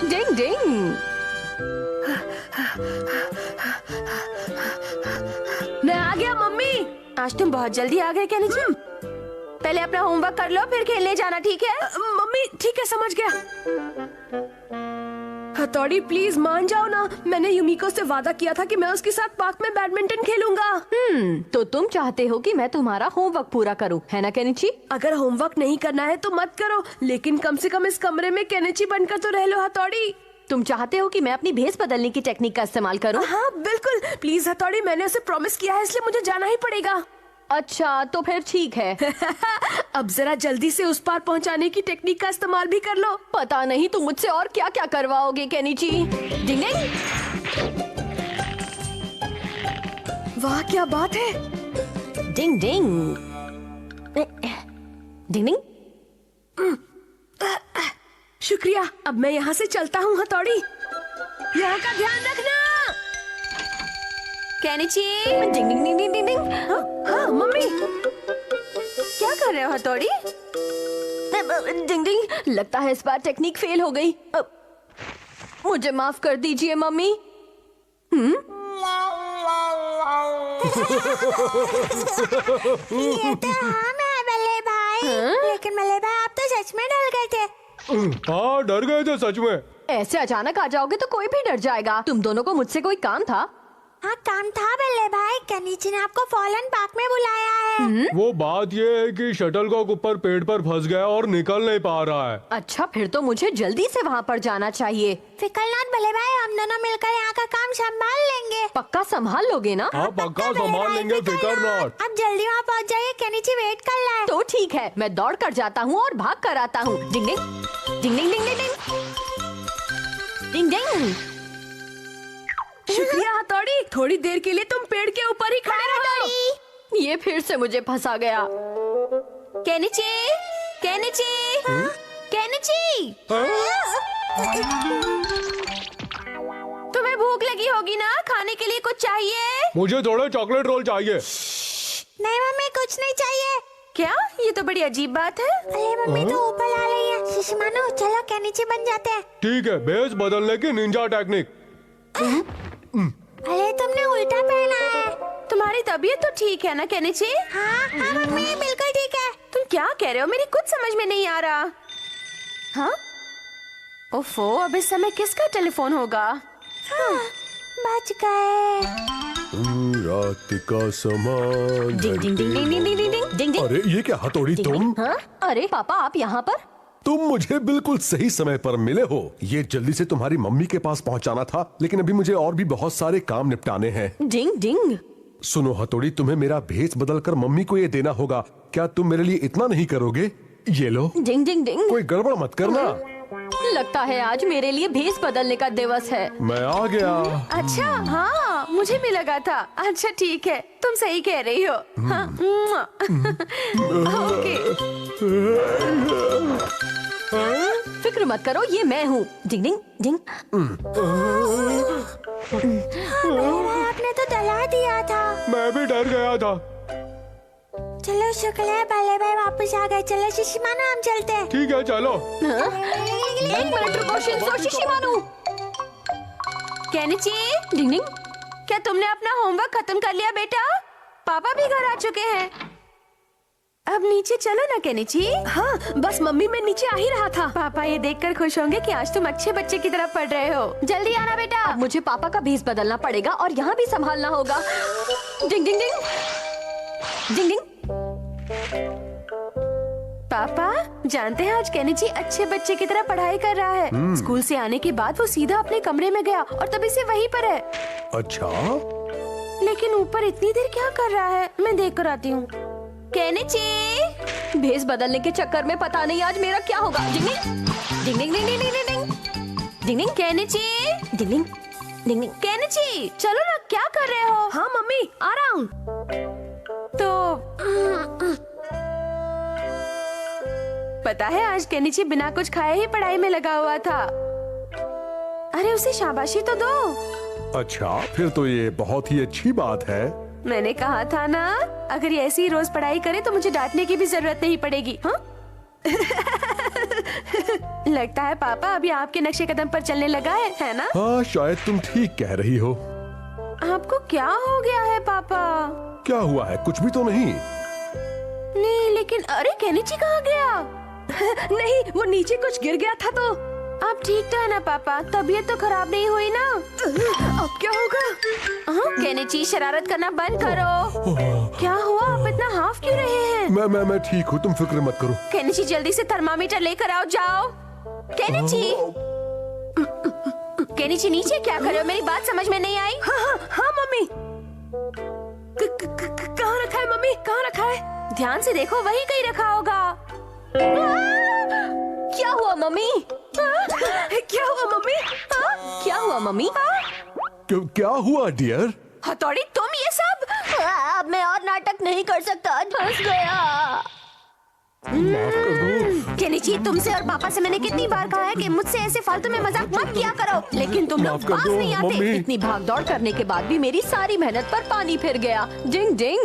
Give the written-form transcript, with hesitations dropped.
डिंग डिंग। मैं आ गया मम्मी। आज तुम बहुत जल्दी आ गए केनिची। पहले अपना होमवर्क कर लो, फिर खेलने जाना, ठीक है? मम्मी ठीक है, समझ गया। हथौड़ी प्लीज मान जाओ ना, मैंने युमिको से वादा किया था कि मैं उसके साथ पार्क में बैडमिंटन खेलूंगा। तो तुम चाहते हो कि मैं तुम्हारा होमवर्क पूरा करूं, है ना केनिची? अगर होमवर्क नहीं करना है तो मत करो, लेकिन कम से कम इस कमरे में केनिची बनकर तो रह लो हथौड़ी। तुम चाहते हो कि मैं अपनी भेस बदलने की टेक्निक का इस्तेमाल करूं? हाँ बिल्कुल, प्लीज हथौड़ी, मैंने उसे प्रॉमिस किया है, इसलिए मुझे जाना ही पड़ेगा। अच्छा तो फिर ठीक है। अब जरा जल्दी से उस पार पहुंचाने की टेक्निक का इस्तेमाल भी कर लो। पता नहीं तुम मुझसे और क्या क्या करवाओगे केनिची। डिंग डिंग। वाह क्या बात है। डिंग डिंग। डिंग डिंग। शुक्रिया, अब मैं यहाँ से चलता हूँ हथौड़ी। यहाँ का ध्यान रखना। केनिची। डिंग डिंग डिंग डिंग डिंग डिंग। हाँ मम्मी। क्या कर रहे हो हथौड़ी? डिंग डिंग, लगता है इस बार टेक्निक फेल हो गई। मुझे माफ कर दीजिए मम्मी। ये तो हम है बल्ले भाई। लेकिन बल्ले भाई आप तो सच में डर गए थे। हाँ डर गए थे सच में। ऐसे अचानक आ जाओगे तो कोई भी डर जाएगा। तुम दोनों को मुझसे कोई काम था? हाँ काम था बल्ले भाई, केनिची ने आपको फॉलन पार्क में बुलाया है। वो बात ये है कि शटलकॉक ऊपर पेड़ पर फंस गया और निकल नहीं पा रहा है। अच्छा फिर तो मुझे जल्दी से वहाँ पर जाना चाहिए। फिकरनाथ बल्ले भाई, हम दोनों मिलकर यहाँ का काम संभाल लेंगे। पक्का संभाल लोगे ना? हाँ पक्का संभाल लेंगे, फिकर नॉट। आप जल्दी वहाँ पहुँच जाइए, केनिची वेट कर रहा है। तो ठीक है, मैं दौड़ कर जाता हूँ और भाग कर आता हूँ। डिंग डिंग डिंग डिंग डिंग डिंग डिंग डिंग। शुक्रिया हथौड़ी, थोड़ी देर के लिए तुम पेड़ के ऊपर ही खड़े रहो। ये फिर से मुझे फंसा गया। Kenichi, Kenichi, Kenichi. तुम्हें भूख लगी होगी ना, खाने के लिए कुछ चाहिए? मुझे थोड़े चॉकलेट रोल चाहिए। नहीं मम्मी, कुछ नहीं चाहिए। क्या? ये तो बड़ी अजीब बात है। अरे मम्मी तो ऊपर ला रही है। शिशिमानो चलो केनिची बन जाते हैं। ठीक है, भेस बदलने की निंजा टेक्निक। अरे तुमने उल्टा पहना है। तुम्हारी तबीयत तो ठीक है ना केनिची? हाँ हाँ मम्मी बिल्कुल ठीक है। तुम क्या कह रहे हो? मेरी कुछ समझ में नहीं आ रहा। हाँ? ओफो, अब इस समय किसका टेलीफोन होगा? बच गए। रात का समान। डिंग डिंग डिंग डिंग डिंग डिंग डिंग डिंग डिंग। अरे ये क्या हथौड़ी तुम? हाँ? अरे पापा आप यहाँ पर? तुम मुझे बिल्कुल सही समय पर मिले हो। ये जल्दी से तुम्हारी मम्मी के पास पहुंचाना था, लेकिन अभी मुझे और भी बहुत सारे काम निपटाने हैं। डिंग डिंग। सुनो हथौड़ी, तुम्हें मेरा भेस बदलकर मम्मी को ये देना होगा। क्या तुम मेरे लिए इतना नहीं करोगे? ये लो। डिंग डिंग डिंग। कोई गड़बड़ मत करना। लगता है आज मेरे लिए भेस बदलने का दिवस है। मैं आ गया। अच्छा हाँ, मुझे भी लगा था। अच्छा ठीक है, तुम सही कह रही हो। हाँ, ओके। फिक्र मत करो, ये मैं हूँ। डिंग डिंग डिंग। आपने तो डरा दिया था। मैं भी डर गया था। चलो शुक्र है बल्ले भाई वापस आ गए। चलो शिशिमानो हम चलते हैं। ठीक है चलो। एक मिनट रुको शिंसो शिशिमानु। केनिची। डिंग डिंग। क्या तुमने अपना होमवर्क खत्म कर लिया बेटा? पापा भी घर आ चुके हैं। अब नीचे चलो ना केनिची। हाँ बस मम्मी, मैं नीचे आ ही रहा था। पापा ये देखकर खुश होंगे कि आज तुम अच्छे बच्चे की तरफ पढ़ रहे हो। जल्दी आना बेटा। अब मुझे पापा का भेस बदलना पड़ेगा और यहाँ भी संभालना होगा। डिंग डिंग डिंग डिंग डिंग। पापा जानते हैं आज केनिची अच्छे बच्चे की तरह पढ़ाई कर रहा है। स्कूल से आने के बाद वो सीधा अपने कमरे में गया और तभी से वहीं पर है। अच्छा, लेकिन ऊपर इतनी देर क्या कर रहा है? मैं देख कर आती हूँ। केनिची, भेस बदलने के चक्कर में पता नहीं आज मेरा क्या होगा। डिंग डिंग डिंग डिंग डिंग डिंग डिंग डिंग डिंग। केनिची, डिंग डिंग डिंग डिंग। केनिची चलो ना, क्या कर रहे हो? हाँ मम्मी आ रहा हूँ। तो पता है आज केनिची बिना कुछ खाए ही पढ़ाई में लगा हुआ था। अरे उसे शाबाशी तो दो। अच्छा फिर तो ये बहुत ही अच्छी बात है। मैंने कहा था ना, अगर ये ऐसी रोज पढ़ाई करे तो मुझे डांटने की भी जरूरत नहीं पड़ेगी। हाँ? लगता है पापा अभी आपके नक्शे कदम पर चलने लगा है ना? हाँ, शायद तुम ठीक कह रही हो। आपको क्या हो गया है पापा? क्या हुआ है? कुछ भी तो नहीं। नहीं, लेकिन अरे केनिची कहाँ गया? नहीं, वो नीचे कुछ गिर गया था तो। आप ठीक तो है ना पापा? तबीयत तो खराब नहीं हुई ना? अब क्या होगा? केनिची, शरारत करना बंद करो। क्या हुआ? आप इतना हाफ क्यों रहे हैं? मैं ठीक हूँ, तुम फिक्र मत करो। केनिची, जल्दी से थर्मामीटर लेकर आओ, जाओ। केनिची, केनिची नीचे क्या कर रहे हो? मेरी बात समझ में नहीं आई? हाँ मम्मी। कहाँ रखा है मम्मी? कहाँ रखा है? ध्यान से देखो, वही कहीं रखा होगा। क्या हुआ मम्मी? क्या हुआ मम्मी? क्या हुआ मम्मी? क्या हुआ डियर? हथौड़ी, तुम ये सब? अब मैं और नाटक नहीं कर सकता, फंस गया। माफ कर दो। केनिची, तुमसे और पापा से मैंने कितनी बार कहा है कि मुझसे ऐसे फालतू में मजाक मत किया करो, लेकिन तुम लोग माफ कर पास दो, नहीं आते। मम्मी। इतनी भाग दौड़ करने के बाद भी मेरी सारी मेहनत पर पानी फिर गया। डिंग डिंग।